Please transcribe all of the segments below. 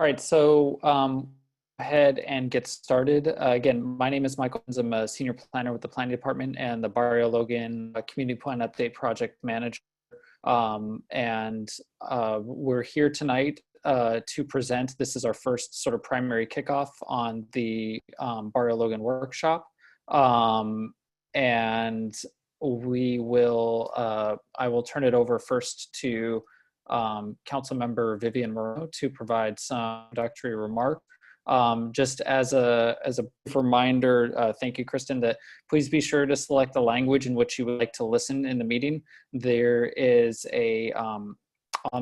All right, so go ahead and get started. Again, my name is Michael. I'm a senior planner with the planning department and the Barrio Logan Community Plan Update Project Manager. We're here tonight to present. This is our first sort of primary kickoff on the Barrio Logan workshop. And we will, I will turn it over first to Council Member Vivian Moreno to provide some introductory remarks. Just as a reminder, thank you, Kristen, that please be sure to select the language in which you would like to listen in the meeting. There is a, on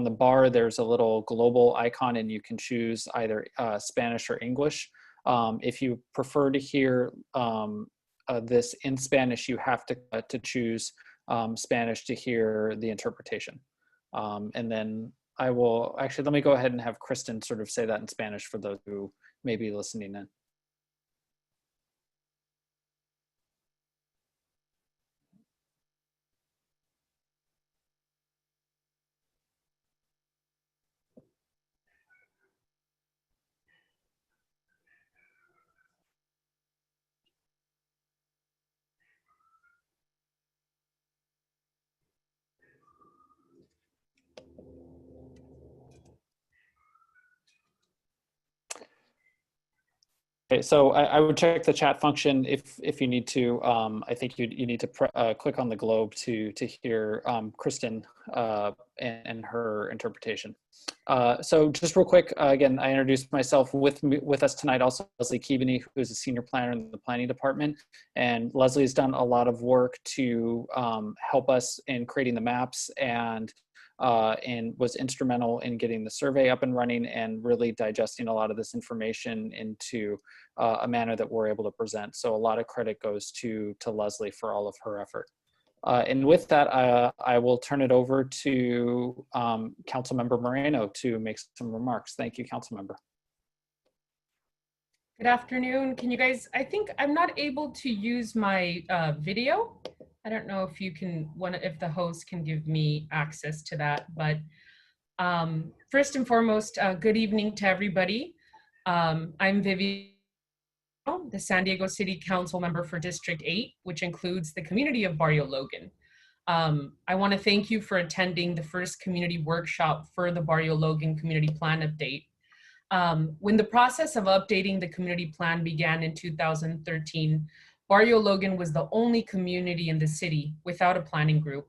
the bar, there's a little global icon and you can choose either Spanish or English. If you prefer to hear this in Spanish, you have to choose Spanish to hear the interpretation. And then I will actually, let me go ahead and have Kristen sort of say that in Spanish for those who may be listening in. Okay, so I would check the chat function if you need to. I think you need to click on the globe to hear Kristen and her interpretation. So just real quick, again, I introduced myself. With us tonight also Leslie Keaveney, who is a senior planner in the planning department, and Leslie has done a lot of work to help us in creating the maps and was instrumental in getting the survey up and running and really digesting a lot of this information into a manner that we're able to present. So a lot of credit goes to Leslie for all of her effort. And with that, I will turn it over to Councilmember Moreno to make some remarks. Thank you, Councilmember. Good afternoon. Can you guys, I think I'm not able to use my video. I don't know if you can, if the host can give me access to that, but first and foremost, good evening to everybody. I'm Vivian, the San Diego City Council member for District 8, which includes the community of Barrio Logan. I want to thank you for attending the first community workshop for the Barrio Logan Community Plan update. When the process of updating the community plan began in 2013, Barrio Logan was the only community in the city without a planning group.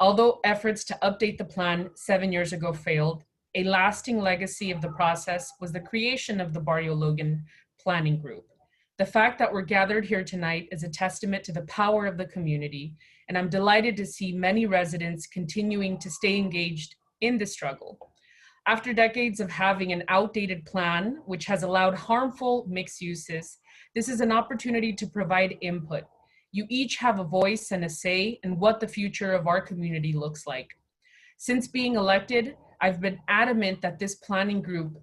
Although efforts to update the plan 7 years ago failed, a lasting legacy of the process was the creation of the Barrio Logan Planning Group. The fact that we're gathered here tonight is a testament to the power of the community, and I'm delighted to see many residents continuing to stay engaged in the struggle. After decades of having an outdated plan, which has allowed harmful mixed uses, this is an opportunity to provide input. You each have a voice and a say in what the future of our community looks like. Since being elected, I've been adamant that this planning group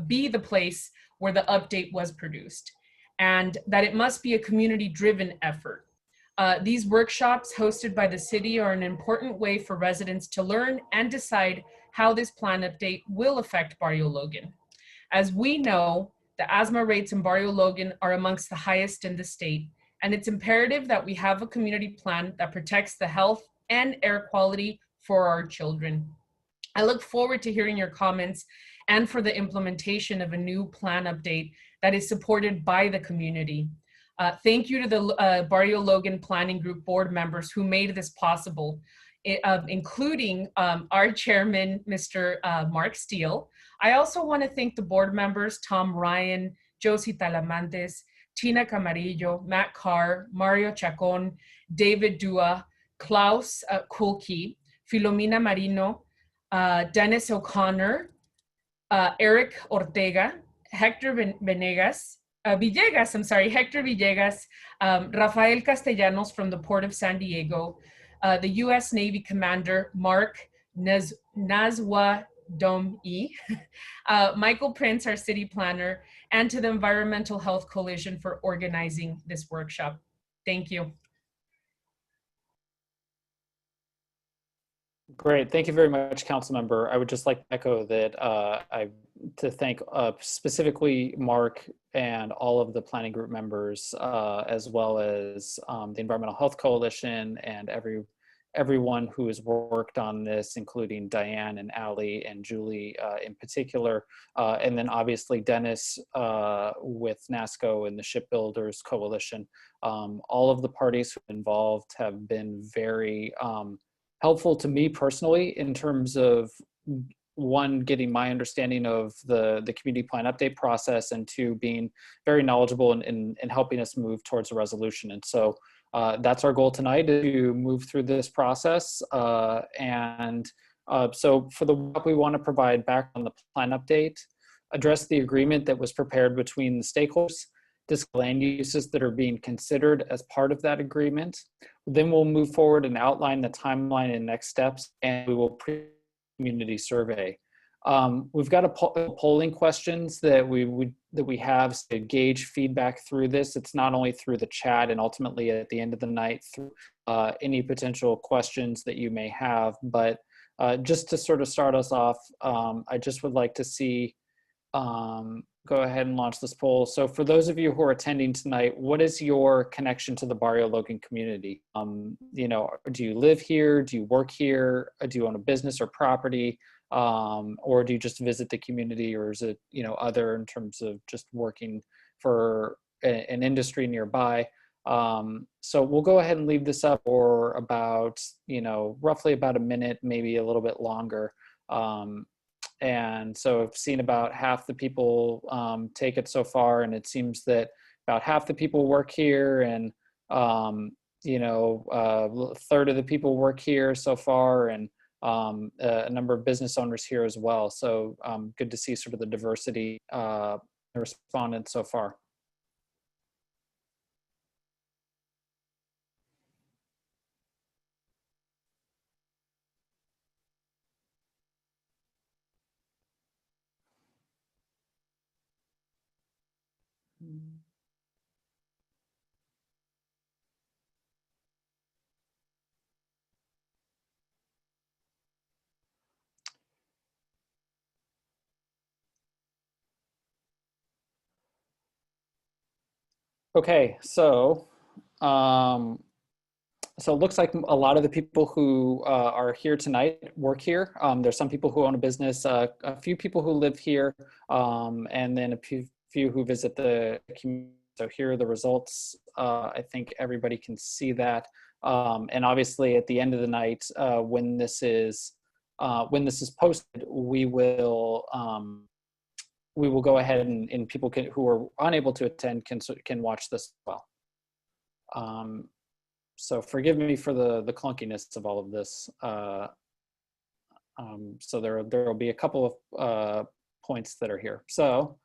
be the place where the update was produced, and that it must be a community-driven effort. These workshops hosted by the city are an important way for residents to learn and decide how this plan update will affect Barrio Logan. As we know, the asthma rates in Barrio Logan are amongst the highest in the state, and it's imperative that we have a community plan that protects the health and air quality for our children. I look forward to hearing your comments and for the implementation of a new plan update that is supported by the community. Thank you to the Barrio Logan Planning Group board members who made this possible, including our chairman, Mr. Mark Steele. I also want to thank the board members, Tom Ryan, Josie Talamantes, Tina Camarillo, Matt Carr, Mario Chacon, David Dua, Klaus Kulke, Filomena Marino, Dennis O'Connor, Eric Ortega, Hector Villegas, Hector Villegas, Rafael Castellanos from the Port of San Diego, the U.S. Navy Commander Mark Nazwa Dom-E, Michael Prince, our city planner, and to the Environmental Health Coalition for organizing this workshop. Thank you. Great. Thank you very much, council member. I would just like to echo that to thank specifically Mark and all of the planning group members, as well as the Environmental Health Coalition and everyone who has worked on this, including Diane and Ali and Julie in particular, and then obviously Dennis with NASCO and the Shipbuilders Coalition. All of the parties involved have been very helpful to me personally in terms of, one, getting my understanding of the community plan update process, and two, being very knowledgeable in helping us move towards a resolution. And so that's our goal tonight, to move through this process. So for what we want to provide back on the plan update, address the agreement that was prepared between the stakeholders, discuss land uses that are being considered as part of that agreement. Then we'll move forward and outline the timeline and next steps, and we will pre-community survey. We've got polling questions that we have to gauge feedback through this. It's not only through the chat and ultimately at the end of the night through any potential questions that you may have. But just to sort of start us off, I just would like to see go ahead and launch this poll. So for those of you who are attending tonight, what is your connection to the Barrio Logan community? You know, do you live here? Do you work here? Do you own a business or property? Or do you just visit the community, or is it, you know, other in terms of just working for an industry nearby? So we'll go ahead and leave this up for about, you know, roughly about a minute, maybe a little bit longer. And so I've seen about half the people take it so far, and it seems that about half the people work here, and you know, a third of the people work here so far, and a number of business owners here as well. So good to see sort of the diversity respondents so far. Okay, so so it looks like a lot of the people who are here tonight work here. There's some people who own a business, a few people who live here, and then a few who visit the community. So here are the results. I think everybody can see that. And obviously at the end of the night, when this is posted, we will go ahead and people who are unable to attend can watch this as well. So forgive me for the clunkiness of all of this. So there will be a couple of points that are here. So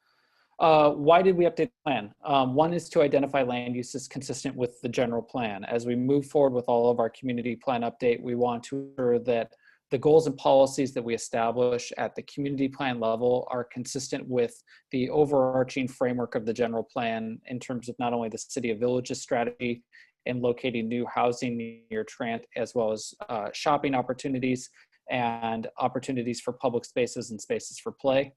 why did we update the plan? One is to identify land uses consistent with the general plan. As we move forward with all of our community plan update, we want to ensure that the goals and policies that we establish at the community plan level are consistent with the overarching framework of the general plan in terms of not only the City of Villages strategy and locating new housing near Trant, as well as shopping opportunities and opportunities for public spaces and spaces for play.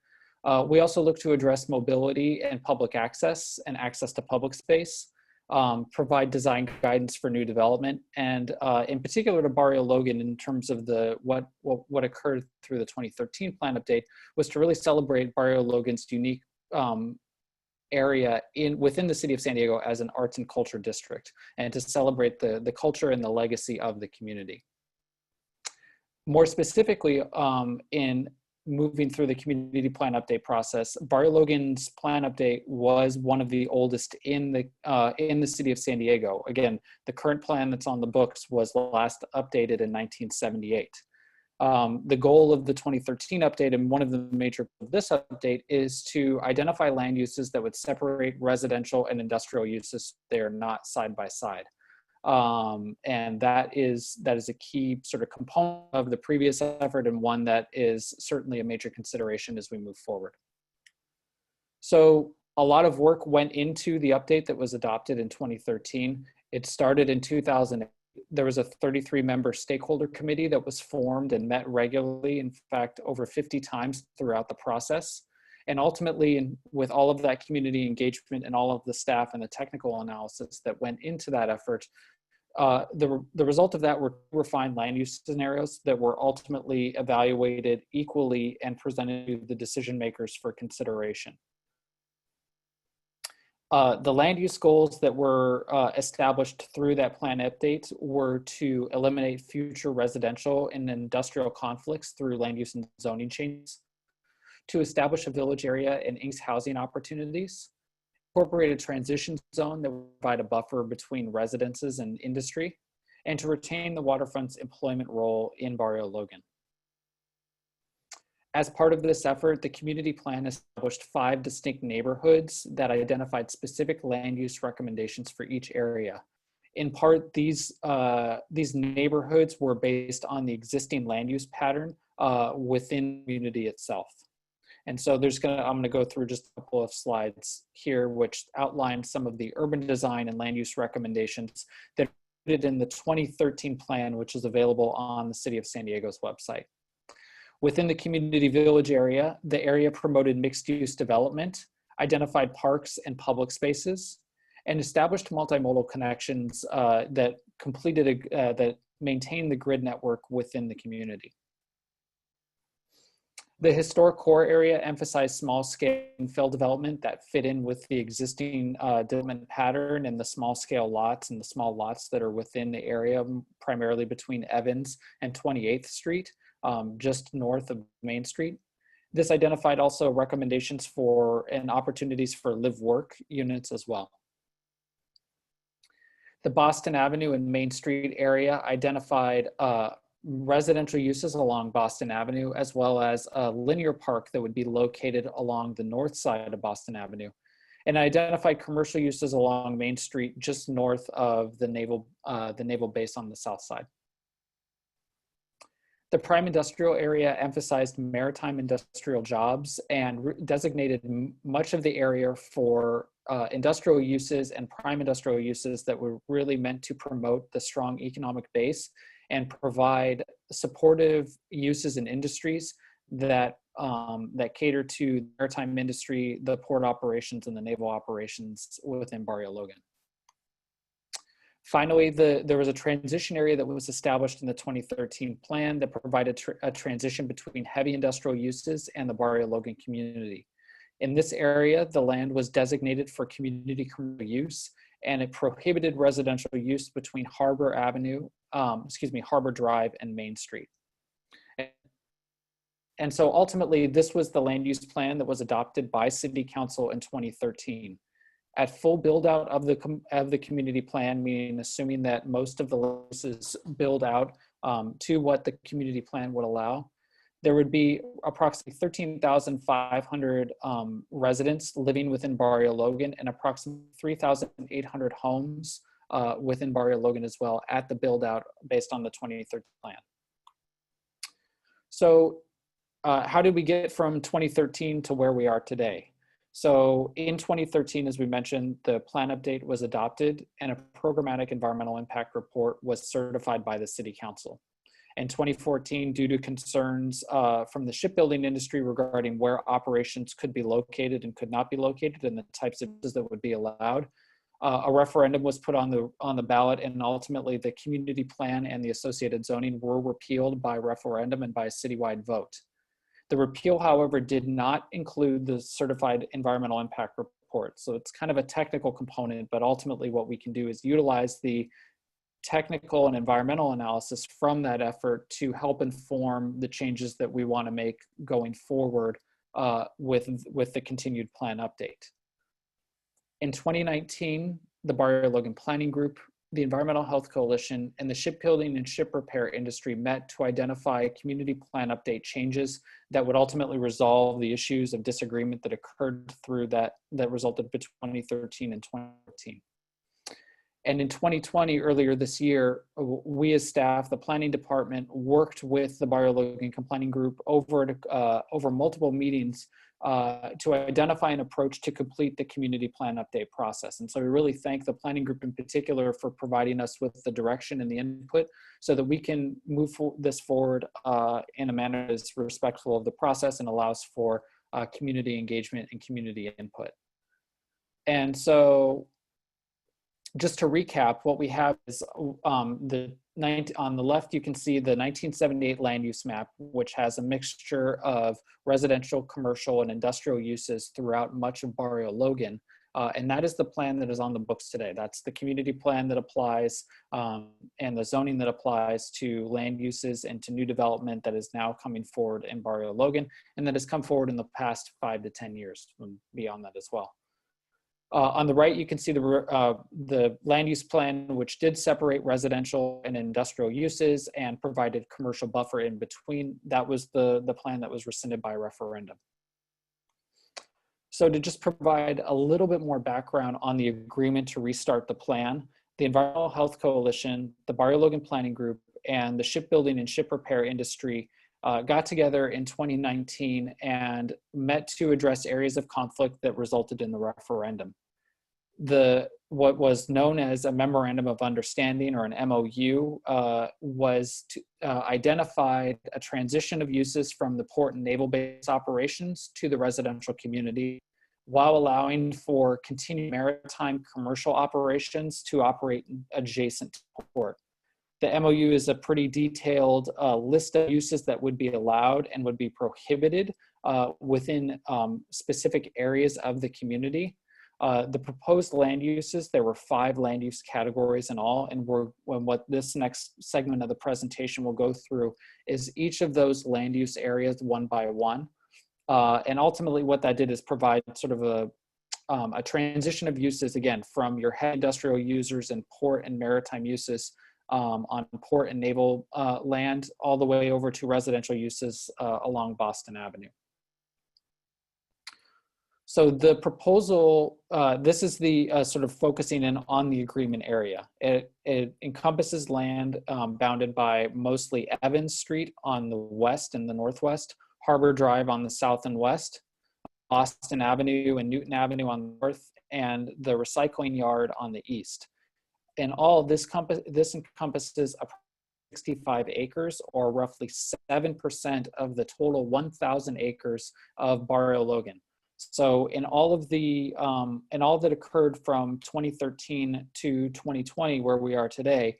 We also look to address mobility and public access and access to public space, provide design guidance for new development, and in particular to Barrio Logan in terms of what occurred through the 2013 plan update was to really celebrate Barrio Logan's unique area within the city of San Diego as an arts and culture district, and to celebrate the culture and the legacy of the community. More specifically, in moving through the community plan update process, Barrio Logan's plan update was one of the oldest in the city of San Diego. Again, the current plan that's on the books was last updated in 1978. The goal of the 2013 update, and one of the major of this update, is to identify land uses that would separate residential and industrial uses. They are not side by side. And that is a key sort of component of the previous effort, and one that is certainly a major consideration as we move forward. So a lot of work went into the update that was adopted in 2013. It started in 2008 there was a 33-member stakeholder committee that was formed and met regularly, in fact, over 50 times throughout the process. And ultimately, with all of that community engagement and all of the staff and the technical analysis that went into that effort, the result of that were refined land use scenarios that were ultimately evaluated equally and presented to the decision makers for consideration. The land use goals that were established through that plan update were to eliminate future residential and industrial conflicts through land use and zoning changes, to establish a village area and increase housing opportunities, incorporate a transition zone that would provide a buffer between residences and industry, and to retain the waterfront's employment role in Barrio Logan. As part of this effort, the community plan established 5 distinct neighborhoods that identified specific land use recommendations for each area. In part, these neighborhoods were based on the existing land use pattern within the community itself. And so I'm gonna go through just a couple of slides here, which outline some of the urban design and land use recommendations that are included in the 2013 plan, which is available on the City of San Diego's website. Within the community village area, the area promoted mixed use development, identified parks and public spaces, and established multimodal connections that maintained the grid network within the community. The historic core area emphasized small-scale infill development that fit in with the existing development pattern and the small-scale lots and the small lots that are within the area, primarily between Evans and 28th Street, just north of Main Street. This identified also recommendations for and opportunities for live-work units as well. The Boston Avenue and Main Street area identified residential uses along Boston Avenue, as well as a linear park that would be located along the north side of Boston Avenue, and identified commercial uses along Main Street just north of the naval base on the south side. The prime industrial area emphasized maritime industrial jobs and designated much of the area for industrial uses and prime industrial uses that were really meant to promote the strong economic base and provide supportive uses and industries that cater to the maritime industry, the port operations, and the naval operations within Barrio Logan. Finally, there was a transition area that was established in the 2013 plan that provided a transition between heavy industrial uses and the Barrio Logan community. In this area, the land was designated for community commercial use, and it prohibited residential use between Harbor Drive and Main Street. And so ultimately, this was the land use plan that was adopted by City Council in 2013. At full build out of the community plan, meaning assuming that most of the uses build out to what the community plan would allow, there would be approximately 13,500 residents living within Barrio Logan and approximately 3,800 homes within Barrio Logan as well at the build out based on the 2013 plan. So how did we get from 2013 to where we are today? So in 2013, as we mentioned, the plan update was adopted and a programmatic environmental impact report was certified by the City Council. In 2014, due to concerns from the shipbuilding industry regarding where operations could be located and could not be located and the types of uses that would be allowed, a referendum was put on the ballot, and ultimately the community plan and the associated zoning were repealed by referendum and by a citywide vote. The repeal, however, did not include the certified environmental impact report. So it's kind of a technical component, but ultimately what we can do is utilize the technical and environmental analysis from that effort to help inform the changes that we want to make going forward with the continued plan update. In 2019, the Barrio Logan Planning Group, the Environmental Health Coalition, and the shipbuilding and ship repair industry met to identify community plan update changes that would ultimately resolve the issues of disagreement that occurred through that resulted between 2013 and 2014. And in 2020, earlier this year, we as staff, the planning department, worked with the Barrio Logan Planning Group over multiple meetings to identify an approach to complete the community plan update process. And so we really thank the planning group in particular for providing us with the direction and the input so that we can move this forward in a manner that is respectful of the process and allows for community engagement and community input. And so just to recap, what we have is on the left, you can see the 1978 land use map, which has a mixture of residential, commercial, and industrial uses throughout much of Barrio Logan. And that is the plan that is on the books today. That's the community plan that applies and the zoning that applies to land uses and to new development that is now coming forward in Barrio Logan and that has come forward in the past 5 to 10 years and beyond that as well. On the right, you can see the land use plan, which did separate residential and industrial uses and provided commercial buffer in between. That was the plan that was rescinded by referendum. So to just provide a little bit more background on the agreement to restart the plan, the Environmental Health Coalition, the Barrio Logan Planning Group, and the shipbuilding and ship repair industry got together in 2019 and met to address areas of conflict that resulted in the referendum. What was known as a Memorandum of Understanding, or an MOU, was to identify a transition of uses from the port and naval base operations to the residential community, while allowing for continued maritime commercial operations to operate adjacent to the port. The MOU is a pretty detailed list of uses that would be allowed and would be prohibited within specific areas of the community. The proposed land uses, there were 5 land use categories in all, and what this next segment of the presentation will go through is each of those land use areas one by one. And ultimately what that did is provide sort of a transition of uses, again, from your heavy industrial users and port and maritime uses on port and naval land, all the way over to residential uses along Boston Avenue. So the proposal, this is the sort of focusing in on the agreement area. It encompasses land bounded by mostly Evans Street on the west and the northwest, Harbor Drive on the south and west, Boston Avenue and Newton Avenue on the north, and the recycling yard on the east. And all this encompasses 65 acres, or roughly 7% of the total 1,000 acres of Barrio Logan. So in all of that occurred from 2013 to 2020, where we are today,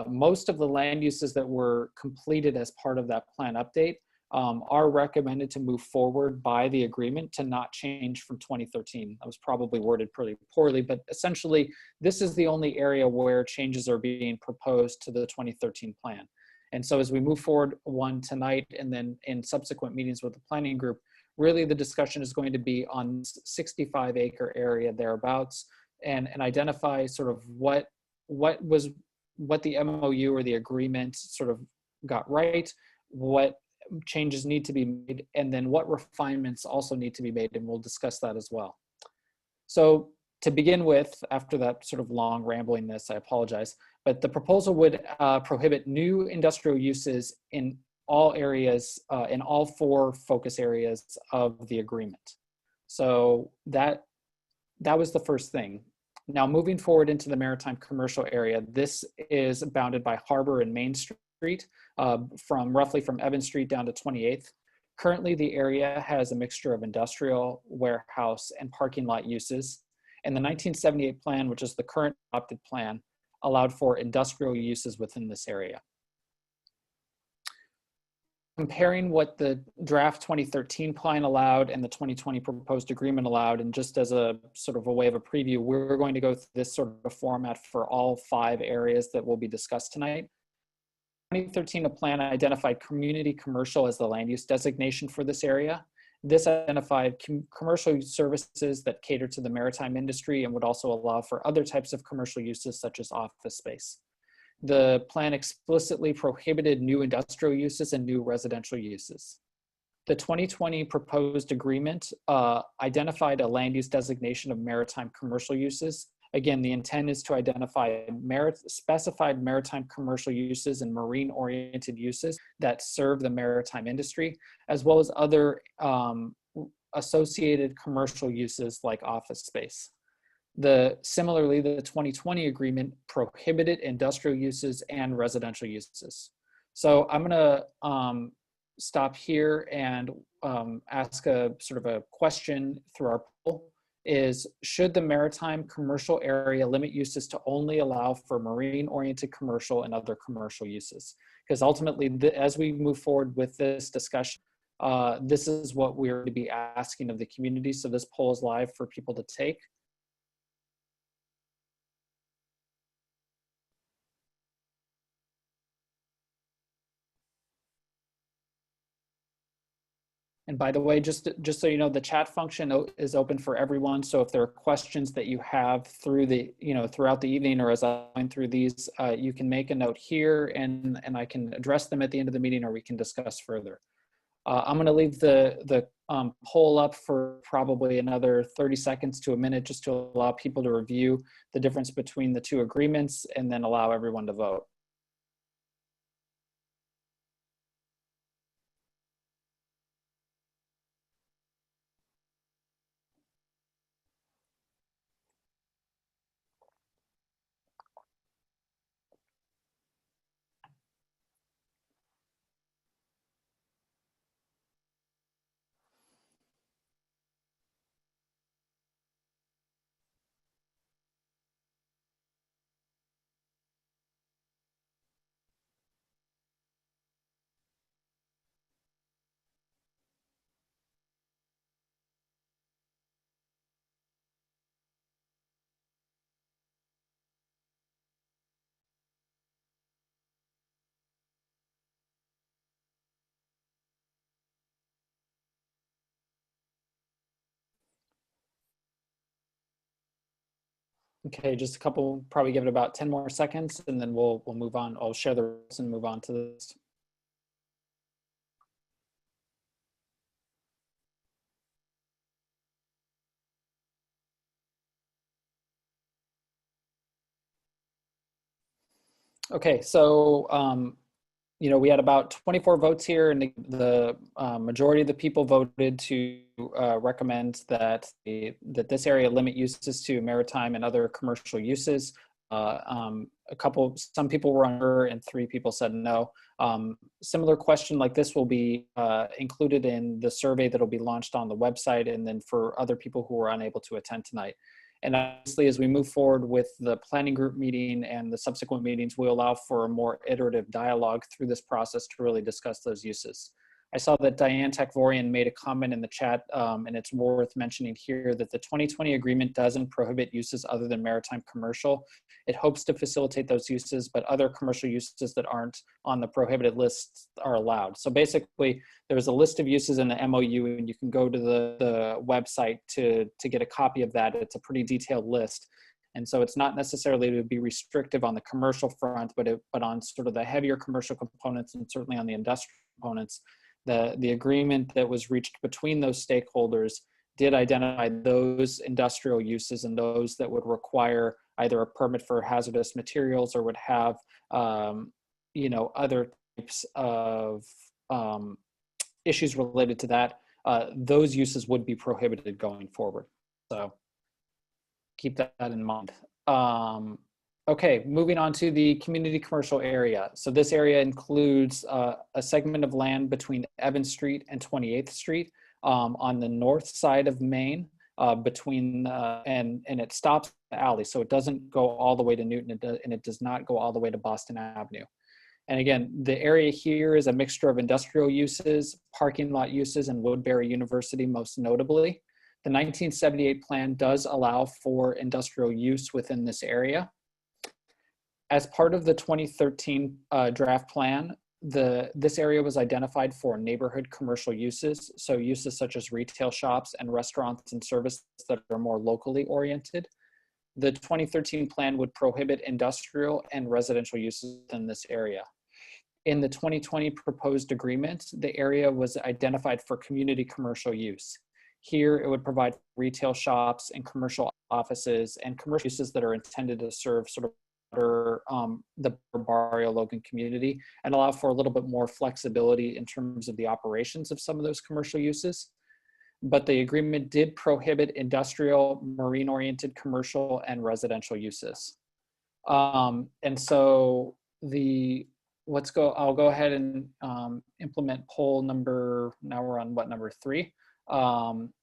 most of the land uses that were completed as part of that plan update are recommended to move forward by the agreement to not change from 2013. That was probably worded pretty poorly, but essentially this is the only area where changes are being proposed to the 2013 plan. And so as we move forward one tonight and then in subsequent meetings with the planning group, really the discussion is going to be on 65 acre area thereabouts and identify sort of what the MOU or the agreement sort of got right, what changes need to be made, and then what refinements also need to be made, and we'll discuss that as well. So to begin with, after that sort of long ramblingness, I apologize, but the proposal would prohibit new industrial uses in all areas, in all 4 focus areas of the agreement. So that was the first thing. Now moving forward into the maritime commercial area, this is bounded by Harbor and Main Street, roughly from Evans Street down to 28th. Currently, the area has a mixture of industrial, warehouse, and parking lot uses. And the 1978 plan, which is the current adopted plan, allowed for industrial uses within this area. Comparing what the draft 2013 plan allowed and the 2020 proposed agreement allowed, and just as a sort of a way of a preview, we're going to go through this sort of format for all 5 areas that will be discussed tonight. 2013, a plan identified community commercial as the land use designation for this area. This identified commercial services that cater to the maritime industry and would also allow for other types of commercial uses such as office space. The plan explicitly prohibited new industrial uses and new residential uses. The 2020 proposed agreement identified a land use designation of maritime commercial uses. Again, the intent is to identify specified maritime commercial uses and marine-oriented uses that serve the maritime industry, as well as other associated commercial uses like office space. Similarly, the 2020 agreement prohibited industrial uses and residential uses. So I'm gonna stop here and ask a sort of a question through our poll is, should the maritime commercial area limit uses to only allow for marine-oriented commercial and other commercial uses? Because ultimately, as we move forward with this discussion, this is what we're going to be asking of the community. So this poll is live for people to take. And by the way, just so you know, the chat function is open for everyone. So if there are questions that you have through the, throughout the evening or as I went through these, you can make a note here and I can address them at the end of the meeting, or we can discuss further. I'm going to leave the poll up for probably another 30 seconds to a minute, just to allow people to review the difference between the two agreements and then allow everyone to vote. Okay, just a couple, probably give it about 10 more seconds and then we'll move on. I'll share the results and move on to this. Okay, so we had about 24 votes here, and the majority of the people voted to recommend that this area limit uses to maritime and other commercial uses. Some people were under, and 3 people said no. Similar question like this will be included in the survey that will be launched on the website, and then for other people who were unable to attend tonight. And obviously, as we move forward with the planning group meeting and the subsequent meetings, we allow for a more iterative dialogue through this process to really discuss those uses. I saw that Diane Takvorian made a comment in the chat, and it's worth mentioning here that the 2020 agreement doesn't prohibit uses other than maritime commercial. It hopes to facilitate those uses, but other commercial uses that aren't on the prohibited list are allowed. So basically, there's a list of uses in the MOU, and you can go to the website to get a copy of that. It's a pretty detailed list. And so it's not necessarily to be restrictive on the commercial front, but on sort of the heavier commercial components and certainly on the industrial components. The agreement that was reached between those stakeholders did identify those industrial uses and those that would require either a permit for hazardous materials or would have, other types of issues related to that. Those uses would be prohibited going forward. So keep that in mind. Okay, moving on to the community commercial area. So this area includes a segment of land between Evans Street and 28th Street on the north side of Main, and it stops at the alley. So it doesn't go all the way to Newton, and it does not go all the way to Boston Avenue. And again, the area here is a mixture of industrial uses, parking lot uses, and Woodbury University most notably. The 1978 plan does allow for industrial use within this area. As part of the 2013 draft plan, this area was identified for neighborhood commercial uses, so uses such as retail shops and restaurants and services that are more locally oriented. The 2013 plan would prohibit industrial and residential uses in this area. In the 2020 proposed agreement, the area was identified for community commercial use. Here, it would provide retail shops and commercial offices and commercial uses that are intended to serve sort of the Barrio Logan community and allow for a little bit more flexibility in terms of the operations of some of those commercial uses. but the agreement did prohibit industrial, marine-oriented commercial and residential uses. And so I'll go ahead and implement poll number, now we're on what, number 3?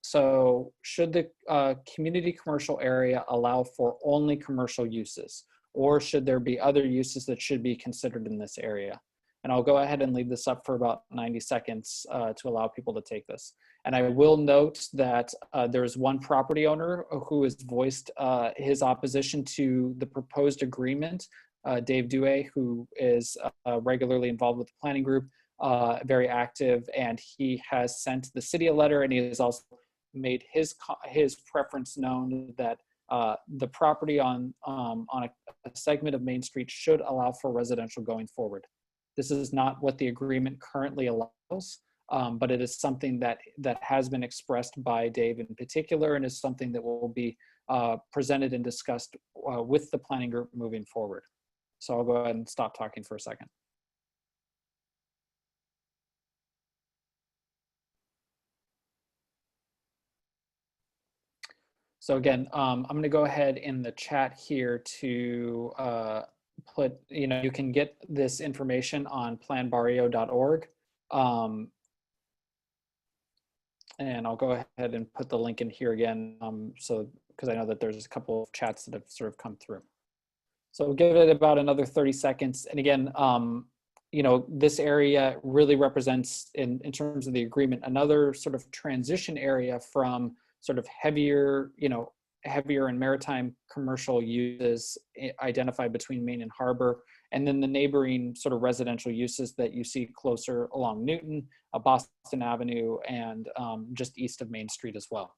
So should the community commercial area allow for only commercial uses, or should there be other uses that should be considered in this area? And I'll go ahead and leave this up for about 90 seconds to allow people to take this. And I will note that there's one property owner who has voiced his opposition to the proposed agreement, Dave Dewey, who is regularly involved with the planning group, very active, and he has sent the city a letter, and he has also made his preference known that the property on a segment of Main Street should allow for residential going forward. This is not what the agreement currently allows, but it is something that has been expressed by Dave in particular, and is something that will be presented and discussed with the planning group moving forward. So I'll go ahead and stop talking for a second. So again, I'm going to go ahead in the chat here to put, you can get this information on planbarrio.org. And I'll go ahead and put the link in here again, because I know that there's a couple of chats that have sort of come through. So we'll give it about another 30 seconds. And again, this area really represents, in terms of the agreement, another sort of transition area from sort of heavier and maritime commercial uses identified between Main and Harbor, and then the neighboring sort of residential uses that you see closer along Newton, Boston Avenue, and just east of Main Street as well.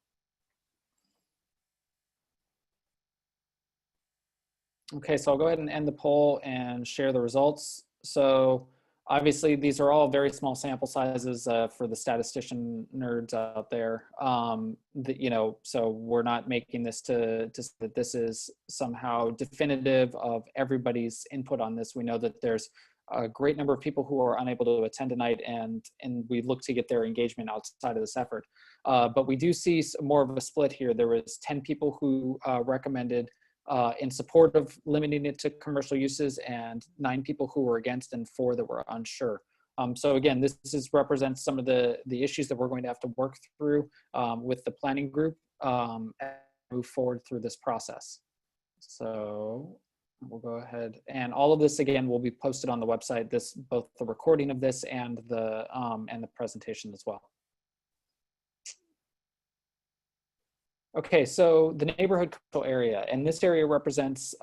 Okay, so I'll go ahead and end the poll and share the results. So obviously these are all very small sample sizes for the statistician nerds out there. So we're not making this to that this is somehow definitive of everybody's input on this. We know that there's a great number of people who are unable to attend tonight, and we look to get their engagement outside of this effort. But we do see more of a split here. There was 10 people who recommended in support of limiting it to commercial uses, and 9 people who were against, and 4 that were unsure. So again, this represents some of the issues that we're going to have to work through with the planning group and move forward through this process. So we'll go ahead, and all of this again will be posted on the website. Both the recording of this and the presentation as well. Okay, so the neighborhood commercial area, and this area represents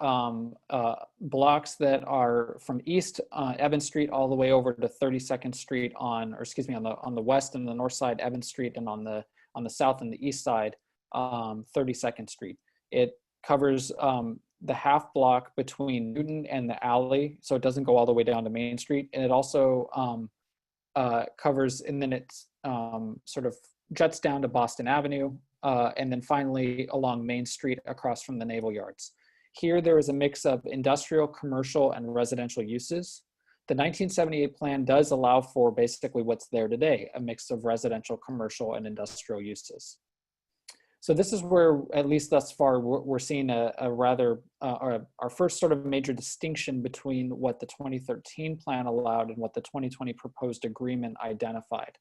blocks that are from East Evans Street all the way over to 32nd Street on the west and the north side Evans Street, and on the south and the east side 32nd Street. It covers the half block between Newton and the alley, so it doesn't go all the way down to Main Street, and it also covers, and then it sort of juts down to Boston Avenue. And then finally along Main Street across from the Naval Yards. Here there is a mix of industrial, commercial, and residential uses. The 1978 plan does allow for basically what's there today, a mix of residential, commercial, and industrial uses. So this is where, at least thus far, we're seeing our first sort of major distinction between what the 2013 plan allowed and what the 2020 proposed agreement identified.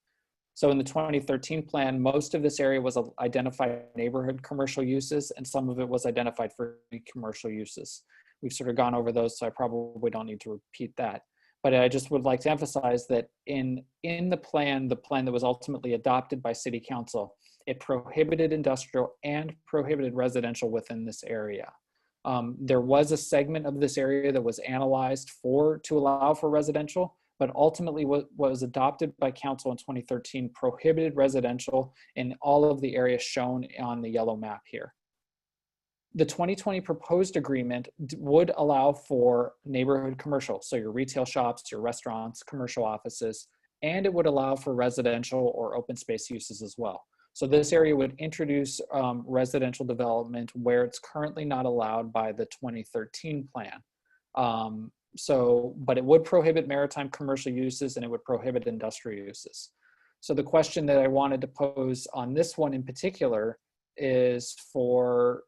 So in the 2013 plan, most of this area was identified neighborhood commercial uses, and some of it was identified for commercial uses. We've sort of gone over those, so I probably don't need to repeat that. But I just would like to emphasize that in the plan that was ultimately adopted by City Council, it prohibited industrial and prohibited residential within this area. There was a segment of this area that was analyzed to allow for residential, but ultimately what was adopted by council in 2013 prohibited residential in all of the areas shown on the yellow map here. The 2020 proposed agreement would allow for neighborhood commercial, so your retail shops, your restaurants, commercial offices, and it would allow for residential or open space uses as well. So this area would introduce residential development where it's currently not allowed by the 2013 plan. But it would prohibit maritime commercial uses, and it would prohibit industrial uses. So the question that I wanted to pose on this one in particular is for,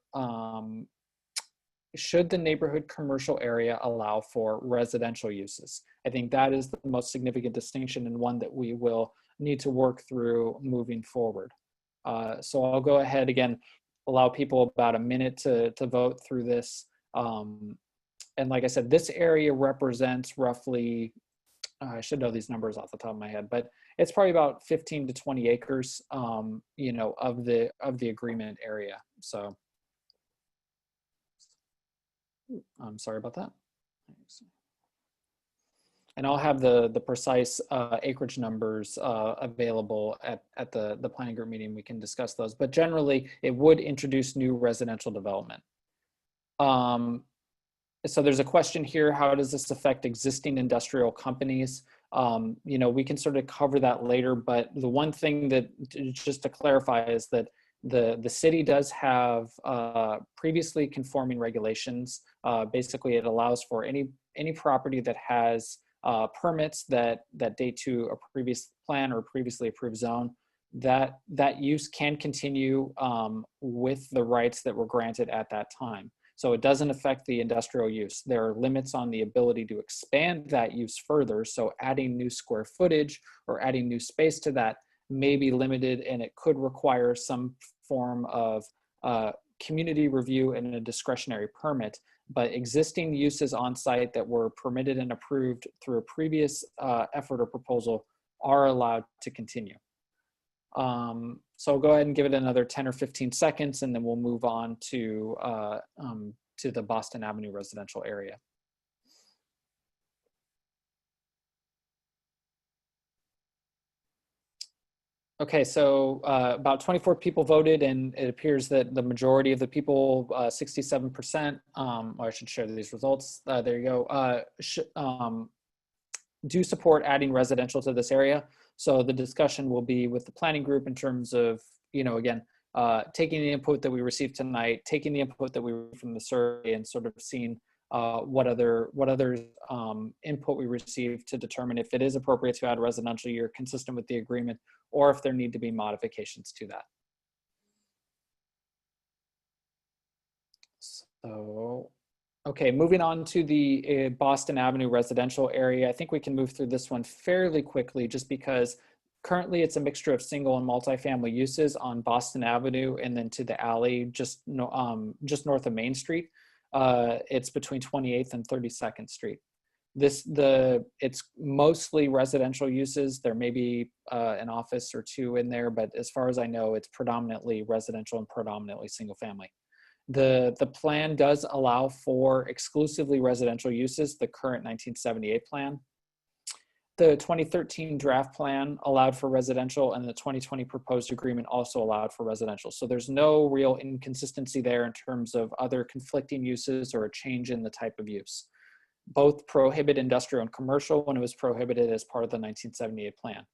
should the neighborhood commercial area allow for residential uses? I think that is the most significant distinction, and one that we will need to work through moving forward. So I'll go ahead again, allow people about a minute to vote through this. And like I said, this area represents roughly, I should know these numbers off the top of my head, but it's probably about 15 to 20 acres, you know, of the agreement area. So I'm sorry about that. And I'll have the precise acreage numbers available at the planning group meeting. We can discuss those, but generally it would introduce new residential development. So there's a question here, how does this affect existing industrial companies? You know, we can sort of cover that later, but the one thing that, just to clarify, is that the city does have previously conforming regulations. Basically, it allows for any property that has permits that date to a previous plan or previously approved zone, that use can continue with the rights that were granted at that time. So it doesn't affect the industrial use. There are limits on the ability to expand that use further. So adding new square footage or adding new space to that may be limited, and it could require some form of community review and a discretionary permit. But existing uses on site that were permitted and approved through a previous effort or proposal are allowed to continue. So I'll go ahead and give it another 10 or 15 seconds, and then we'll move on to the Boston Avenue residential area. Okay, so about 24 people voted, and it appears that the majority of the people, 67%, or I should share these results. There you go. Do support adding residential to this area. So the discussion will be with the planning group in terms of, you know, again, taking the input that we received tonight, taking the input that we received from the survey, and sort of seeing what other input we received to determine if it is appropriate to add residential year consistent with the agreement, or if there need to be modifications to that. So, okay, moving on to the Boston Avenue residential area. I think we can move through this one fairly quickly, just because currently it's a mixture of single and multifamily uses on Boston Avenue, and then to the alley just north of Main Street. It's between 28th and 32nd Street. It's mostly residential uses. There may be an office or two in there, but as far as I know, it's predominantly residential and predominantly single family. The plan does allow for exclusively residential uses, the current 1978 plan. The 2013 draft plan allowed for residential, and the 2020 proposed agreement also allowed for residential. So there's no real inconsistency there in terms of other conflicting uses or a change in the type of use. Both prohibit industrial and commercial when it was prohibited as part of the 1978 plan.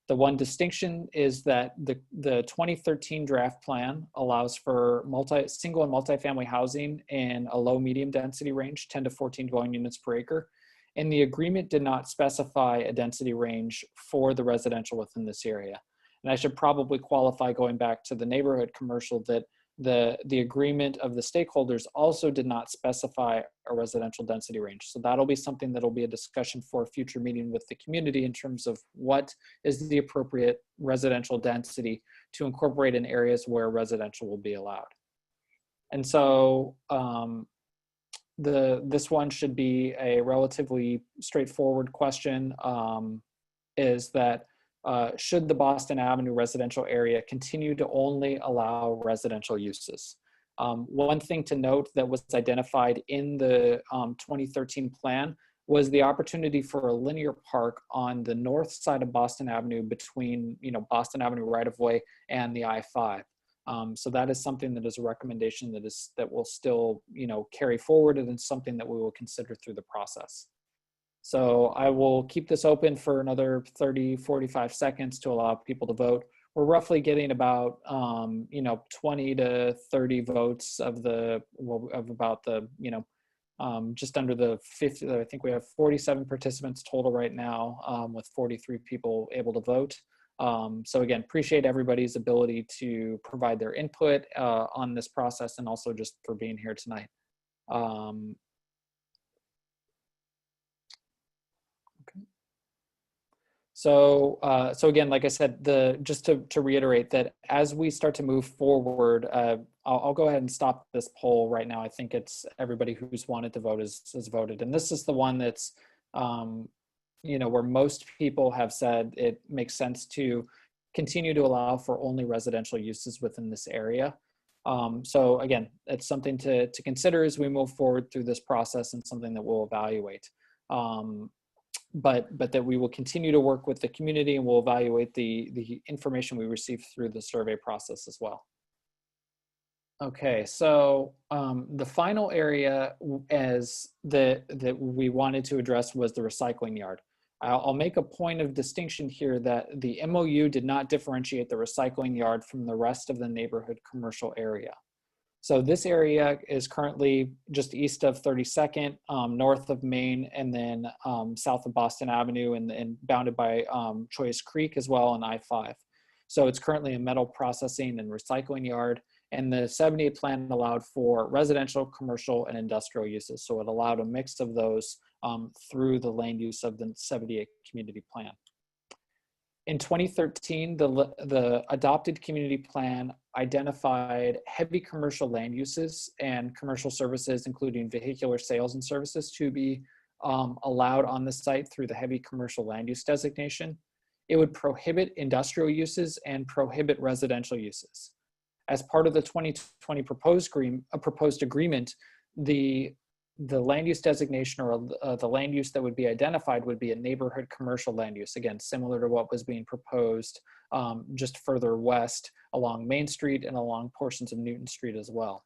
The one distinction is that the 2013 draft plan allows for single and multifamily housing in a low medium density range, 10 to 14 dwelling units per acre. And the agreement did not specify a density range for the residential within this area. And I should probably qualify, going back to the neighborhood commercial, that the agreement of the stakeholders also did not specify a residential density range. So that'll be something that'll be a discussion for a future meeting with the community in terms of what is the appropriate residential density to incorporate in areas where residential will be allowed. And so this one should be a relatively straightforward question, is that should the Boston Avenue residential area continue to only allow residential uses? One thing to note that was identified in the 2013 plan was the opportunity for a linear park on the north side of Boston Avenue between, Boston Avenue right-of-way and the I-5. So that is something that is a recommendation that will still, carry forward, and it's something that we will consider through the process. So I will keep this open for another 30, 45 seconds to allow people to vote. We're roughly getting about, 20 to 30 votes of about the, just under the 50. I think we have 47 participants total right now, with 43 people able to vote. So again, appreciate everybody's ability to provide their input on this process, and also just for being here tonight. So again, like I said, just to reiterate that as we start to move forward, I'll go ahead and stop this poll right now. I think it's everybody who's wanted to vote has voted. And this is the one that's, where most people have said it makes sense to continue to allow for only residential uses within this area. So again, it's something to consider as we move forward through this process, and something that we'll evaluate. But that we will continue to work with the community, and we'll evaluate the information we receive through the survey process as well. Okay, so the final area that we wanted to address was the recycling yard. I'll make a point of distinction here that the MOU did not differentiate the recycling yard from the rest of the neighborhood commercial area. So this area is currently just east of 32nd, north of Main, and then south of Boston Avenue, and bounded by Choice Creek as well, and I-5. So it's currently a metal processing and recycling yard, and the 78 plan allowed for residential, commercial, and industrial uses. So it allowed a mix of those through the land use of the 78 community plan. In 2013, the adopted community plan identified heavy commercial land uses and commercial services, including vehicular sales and services, to be allowed on the site through the heavy commercial land use designation. It would prohibit industrial uses and prohibit residential uses. As part of the 2020 proposed agreement, the land use designation, or the land use that would be identified, would be a neighborhood commercial land use, again, similar to what was being proposed just further west along Main Street and along portions of Newton Street as well.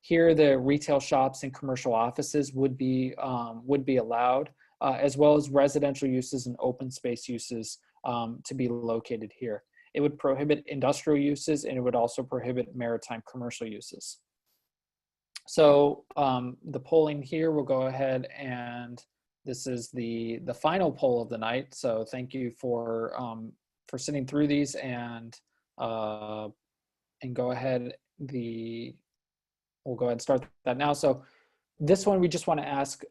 Here, the retail shops and commercial offices would be allowed, as well as residential uses and open space uses to be located here. It would prohibit industrial uses, and it would also prohibit maritime commercial uses. So the polling here, we'll go ahead, and this is the final poll of the night. So thank you for sitting through these, and go ahead. We'll go ahead and start that now. So this one, we just want to ask,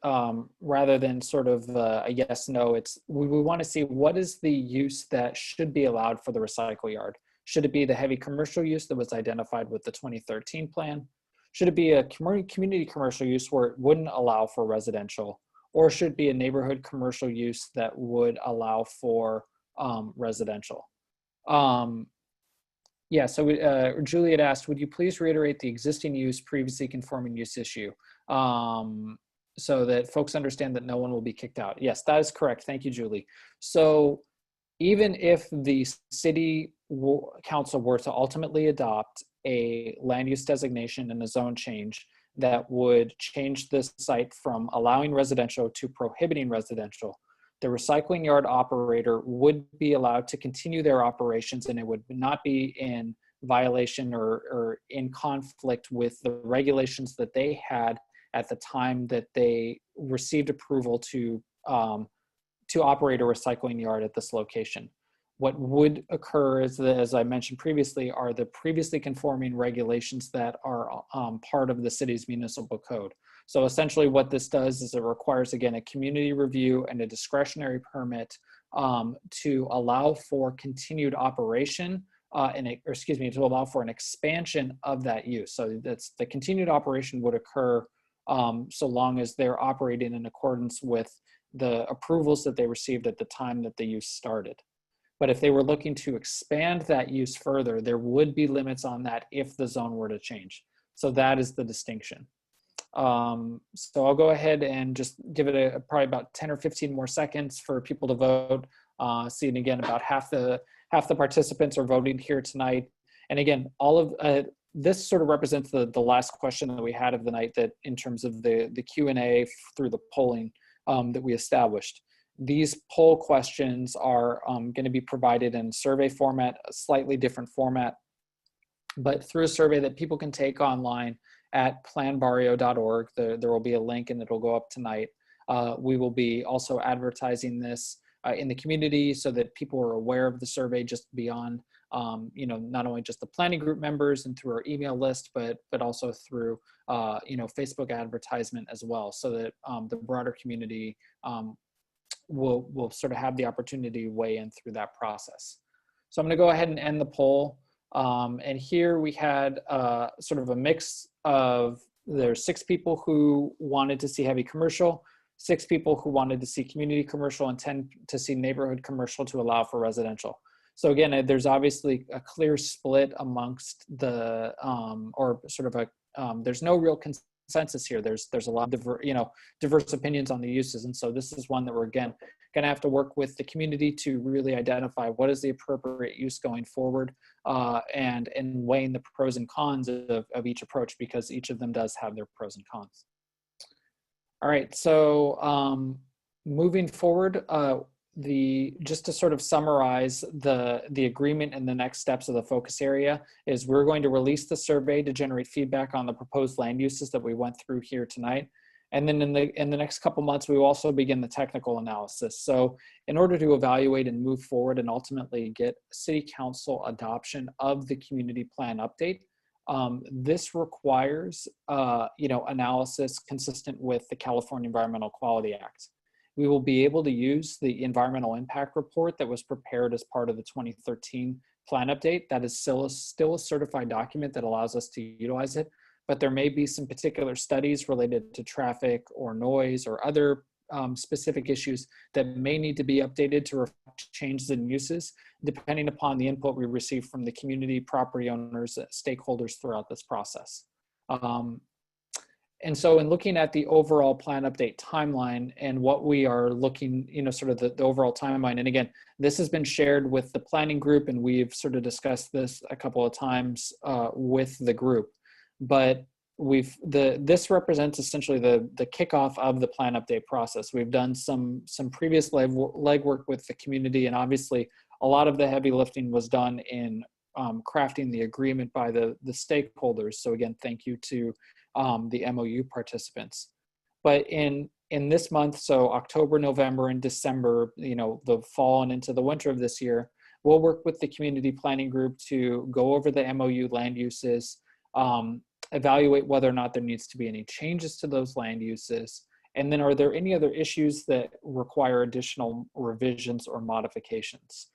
rather than sort of a yes, no, we want to see what is the use that should be allowed for the recycle yard. Should it be the heavy commercial use that was identified with the 2013 plan? Should it be a community commercial use where it wouldn't allow for residential? Or should it be a neighborhood commercial use that would allow for residential? Yeah, so Juliet asked, would you please reiterate the existing use, previously conforming use issue, so that folks understand that no one will be kicked out? Yes, that is correct. Thank you, Julie. So even if the city council were to ultimately adopt a land use designation and a zone change that would change this site from allowing residential to prohibiting residential, the recycling yard operator would be allowed to continue their operations, and it would not be in violation or in conflict with the regulations that they had at the time that they received approval to operate a recycling yard at this location. What would occur is, as I mentioned previously, are the previously conforming regulations that are part of the city's municipal code. So essentially what this does is it requires, again, a community review and a discretionary permit to allow for continued operation to allow for an expansion of that use. So that's the continued operation would occur so long as they're operating in accordance with the approvals that they received at the time that the use started. But if they were looking to expand that use further, there would be limits on that if the zone were to change. So that is the distinction. So I'll go ahead and just give it probably about 10 or 15 more seconds for people to vote. Seeing again, about half the participants are voting here tonight. And again, all of this sort of represents the last question that we had of the night, that in terms of the Q&A through the polling that we established. These poll questions are going to be provided in survey format, a slightly different format, but through a survey that people can take online at planbarrio.org. There will be a link, and it'll go up tonight. We will be also advertising this in the community so that people are aware of the survey just beyond, not only just the planning group members and through our email list, but also through, Facebook advertisement as well, so that the broader community will sort of have the opportunity to weigh in through that process. So I'm going to go ahead and end the poll. And here we had sort of a mix of, there's 6 people who wanted to see heavy commercial, 6 people who wanted to see community commercial, and 10 to see neighborhood commercial to allow for residential. So again, there's obviously a clear split amongst the, there's no real consensus here. There's a lot of diverse opinions on the uses. And so this is one that we're, again, going to have to work with the community to really identify what is the appropriate use going forward, and weighing the pros and cons of each approach, because each of them does have their pros and cons. All right, so moving forward, just to sort of summarize the agreement and the next steps of the focus area is we're going to release the survey to generate feedback on the proposed land uses that we went through here tonight. And then in the next couple months, we will also begin the technical analysis. So in order to evaluate and move forward and ultimately get city council adoption of the community plan update, this requires analysis consistent with the California Environmental Quality Act. We will be able to use the environmental impact report that was prepared as part of the 2013 plan update. That is still a certified document that allows us to utilize it, but there may be some particular studies related to traffic or noise or other specific issues that may need to be updated to reflect changes in uses, depending upon the input we receive from the community, property owners, stakeholders throughout this process. And so in looking at the overall plan update timeline and what we are looking, sort of the overall timeline, and again, this has been shared with the planning group and we've sort of discussed this a couple of times with the group, but this represents essentially the kickoff of the plan update process. We've done some previous legwork with the community, and obviously a lot of the heavy lifting was done in crafting the agreement by the stakeholders. So again, thank you to the MOU participants. But in this month, so October, November, and December, the fall and into the winter of this year, we'll work with the community planning group to go over the MOU land uses, evaluate whether or not there needs to be any changes to those land uses, and then are there any other issues that require additional revisions or modifications.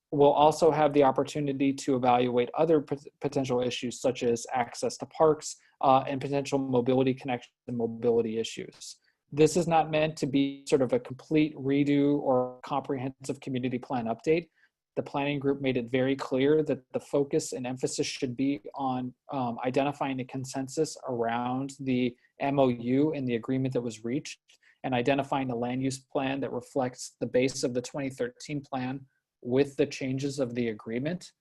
We'll also have the opportunity to evaluate other potential issues such as access to parks and potential mobility connections and mobility issues. This is not meant to be sort of a complete redo or comprehensive community plan update. The planning group made it very clear that the focus and emphasis should be on identifying a consensus around the MOU and the agreement that was reached, and identifying a land use plan that reflects the base of the 2013 plan with the changes of the agreement.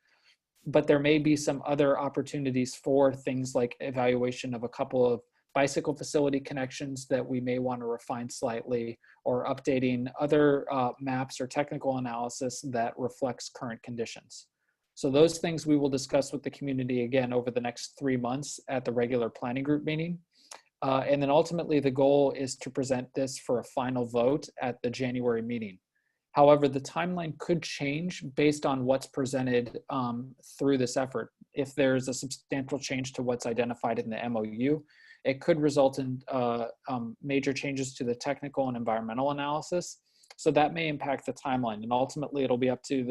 But there may be some other opportunities for things like evaluation of a couple of bicycle facility connections that we may want to refine slightly, or updating other maps or technical analysis that reflects current conditions. So those things we will discuss with the community again over the next 3 months at the regular planning group meeting. And then ultimately the goal is to present this for a final vote at the January meeting. However, the timeline could change based on what's presented through this effort. If there's a substantial change to what's identified in the MOU, it could result in major changes to the technical and environmental analysis. So that may impact the timeline. And ultimately, it'll be up to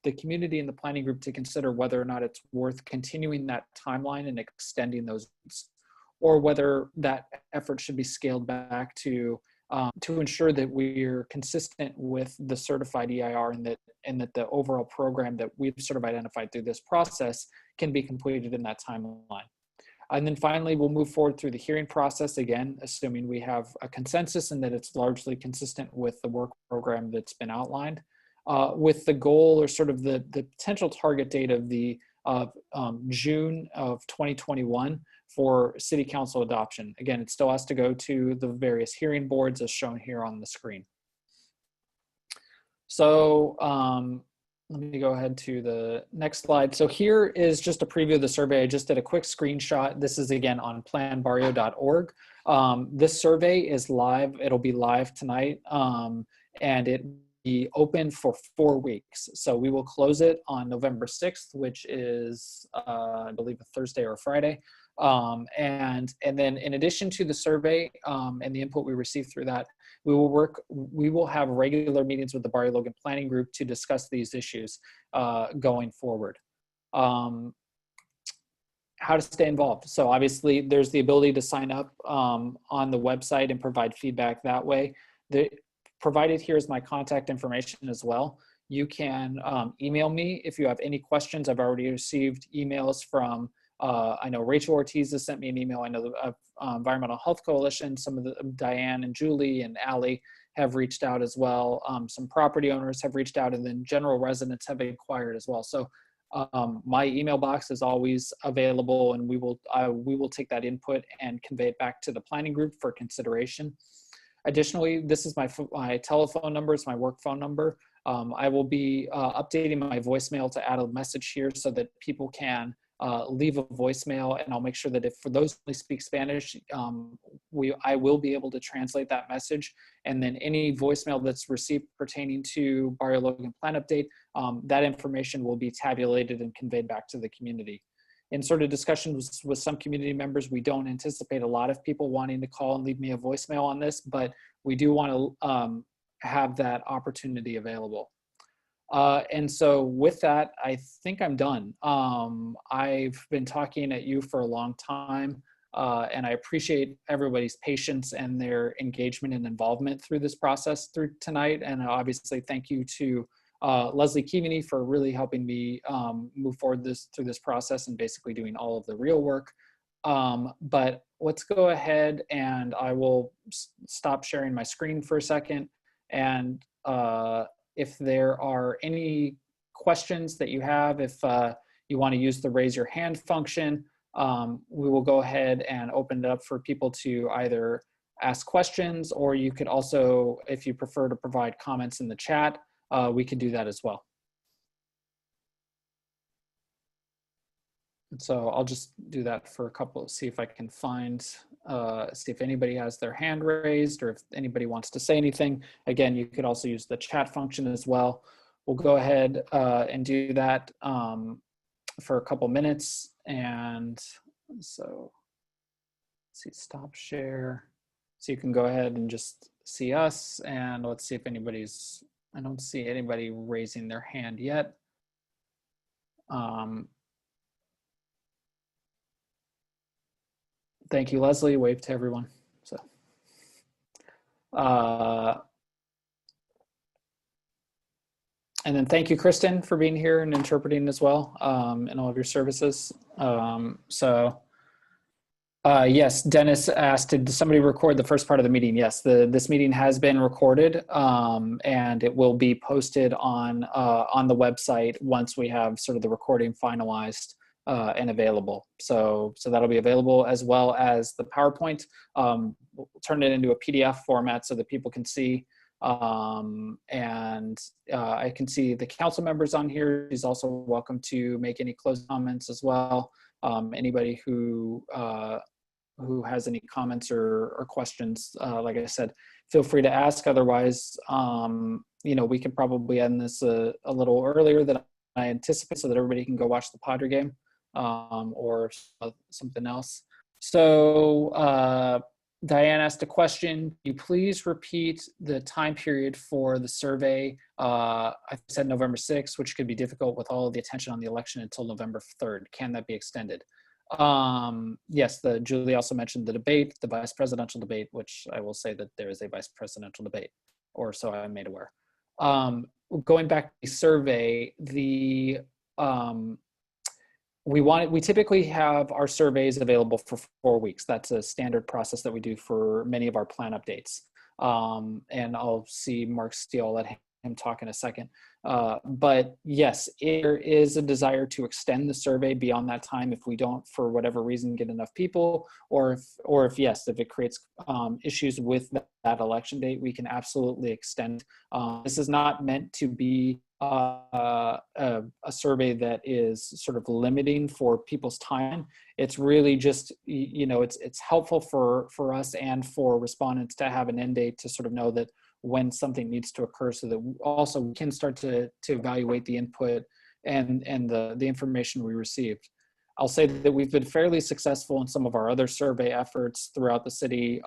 the community and the planning group to consider whether or not it's worth continuing that timeline and extending those, or whether that effort should be scaled back to ensure that we're consistent with the certified EIR, and that the overall program that we've sort of identified through this process can be completed in that timeline. And then finally, we'll move forward through the hearing process, again, assuming we have a consensus and that it's largely consistent with the work program that's been outlined, with the goal or sort of the potential target date of June of 2021 for city council adoption. Again, it still has to go to the various hearing boards as shown here on the screen. So let me go ahead to the next slide. So here is just a preview of the survey. I just did a quick screenshot. This is again on planbarrio.org. This survey is live. It'll be live tonight. And it be open for 4 weeks. So we will close it on November 6th, which is, I believe, a Thursday or a Friday. And then in addition to the survey and the input we received through that, we will have regular meetings with the Barrio Logan Planning Group to discuss these issues going forward. How to stay involved. So obviously there's the ability to sign up on the website and provide feedback that way. Provided here is my contact information as well. You can email me if you have any questions. I've already received emails from, I know Rachel Ortiz has sent me an email. I know the Environmental Health Coalition, some of the Diane and Julie and Allie have reached out as well. Some property owners have reached out, and then general residents have inquired as well. So my email box is always available, and we will take that input and convey it back to the planning group for consideration. Additionally, this is my telephone number. It's my work phone number. I will be updating my voicemail to add a message here so that people can leave a voicemail, and I'll make sure that if for those who speak Spanish, I will be able to translate that message. And then any voicemail that's received pertaining to Barrio Logan Plan Update, that information will be tabulated and conveyed back to the community. In sort of discussions with some community members, we don't anticipate a lot of people wanting to call and leave me a voicemail on this, but we do want to have that opportunity available. And so with that, I think I'm done. I've been talking at you for a long time, and I appreciate everybody's patience and their engagement and involvement through this process through tonight. And obviously thank you to Leslie Keaveney for really helping me move forward through this process and basically doing all of the real work. But let's go ahead and I will stop sharing my screen for a second. And if there are any questions that you have, if you want to use the raise your hand function, we will go ahead and open it up for people to either ask questions, or you could also, if you prefer to provide comments in the chat, we could do that as well. And so I'll just do that for a couple, see if I can find, see if anybody has their hand raised or if anybody wants to say anything. Again, you could also use the chat function as well. We'll go ahead and do that for a couple minutes. And so let's see, stop share. So you can go ahead and just see us, and let's see if anybody's, I don't see anybody raising their hand yet. Thank you, Leslie. Wave to everyone. So, and then thank you, Kristen, for being here and interpreting as well, and all of your services. Yes, Dennis asked, did somebody record the first part of the meeting? Yes, this meeting has been recorded, and it will be posted on the website once we have sort of the recording finalized and available. So that'll be available, as well as the PowerPoint. We'll turn it into a PDF format so that people can see. I can see the council members on here. He's also welcome to make any closing comments as well. Anybody who has any comments or questions, like I said, feel free to ask. Otherwise, you know, we can probably end this a little earlier than I anticipate so that everybody can go watch the Padre game or something else. So Diane asked a question. Can you please repeat the time period for the survey? I said November 6th, which could be difficult with all of the attention on the election until November 3rd. Can that be extended? Yes, Julie also mentioned the debate, the vice presidential debate, which I will say that there is a vice presidential debate, or so I'm made aware. Going back to the survey, we typically have our surveys available for 4 weeks. That's a standard process that we do for many of our plan updates. And I'll see Mark Steele, I'll let him talk in a second. But yes, there is a desire to extend the survey beyond that time if we don't, for whatever reason, get enough people, or if it creates issues with that election date, we can absolutely extend. This is not meant to be a survey that is sort of limiting for people's time. It's really just, you know, it's helpful for us and for respondents to have an end date to sort of know that when something needs to occur, so that also we can start to evaluate the input and the information we received. I'll say that we've been fairly successful in some of our other survey efforts throughout the city.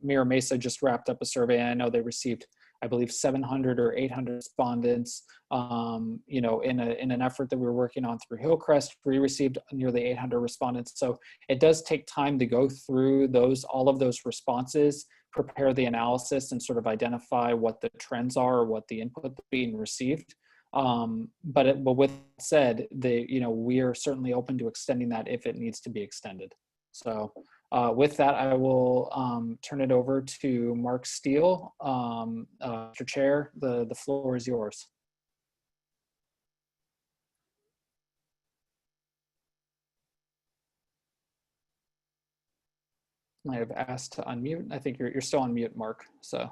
Mira Mesa just wrapped up a survey, and I know they received, I believe, 700 or 800 respondents. You know, in an effort that we were working on through Hillcrest, we received nearly 800 respondents. So it does take time to go through all of those responses, prepare the analysis, and sort of identify what the trends are or what the input being received. But with that said, we are certainly open to extending that if it needs to be extended. So with that, I will turn it over to Mark Steele. Mr. Chair, the floor is yours. Might have asked to unmute. I think you're still on mute, Mark. So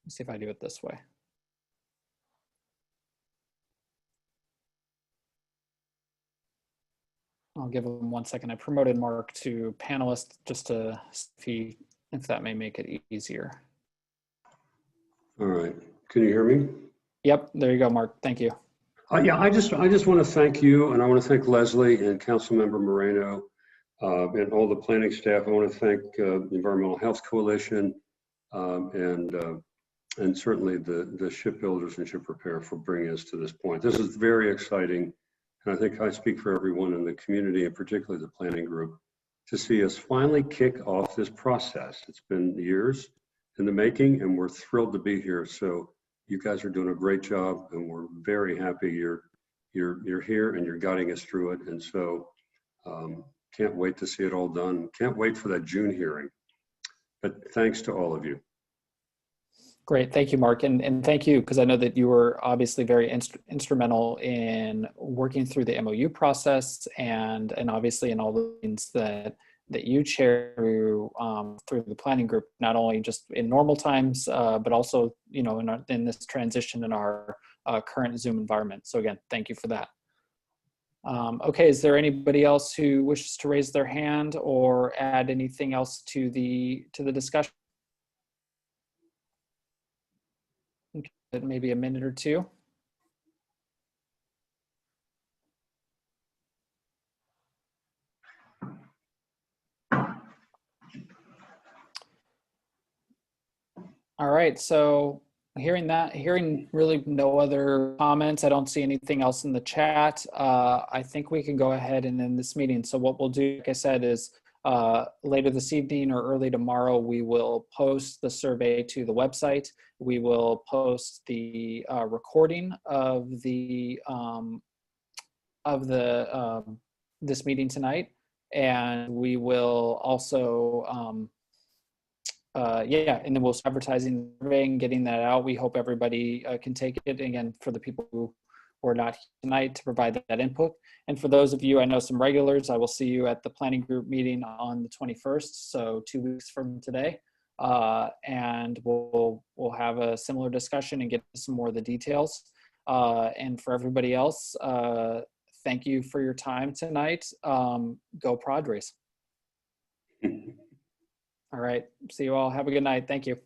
let's see if I do it this way. I'll give him 1 second. I promoted Mark to panelist just to see if that may make it easier. All right. Can you hear me? Yep. There you go, Mark. Thank you. Yeah, I just want to thank you, and I want to thank Leslie and Councilmember Moreno and all the planning staff. I want to thank the Environmental Health Coalition and certainly the shipbuilders and ship repair for bringing us to this point. This is very exciting. And I think I speak for everyone in the community, and particularly the planning group, to see us finally kick off this process. It's been years in the making, and we're thrilled to be here. So you guys are doing a great job, and we're very happy you're here and you're guiding us through it. And so can't wait to see it all done. Can't wait for that June hearing. But thanks to all of you. Great, thank you, Mark, and thank you, because I know that you were obviously very instrumental in working through the MOU process, and obviously in all the things that you chair through the planning group, not only just in normal times, but also in this transition in our current Zoom environment. So again, thank you for that. Okay, is there anybody else who wishes to raise their hand or add anything else to the discussion? Maybe a minute or two. All right, so hearing really no other comments, I don't see anything else in the chat. I think we can go ahead and end this meeting. So what we'll do, like I said, is later this evening or early tomorrow, we will post the survey to the website. We will post the recording of this meeting tonight, and we will also and then we'll start advertising the survey and getting that out. We hope everybody can take it, again, for the people who are not here tonight, to provide that input. And for those of you, I know some regulars, I will see you at the planning group meeting on the 21st, so 2 weeks from today. And we'll have a similar discussion and get some more of the details. And for everybody else, thank you for your time tonight. Go Padres. All right. See you all. Have a good night. Thank you.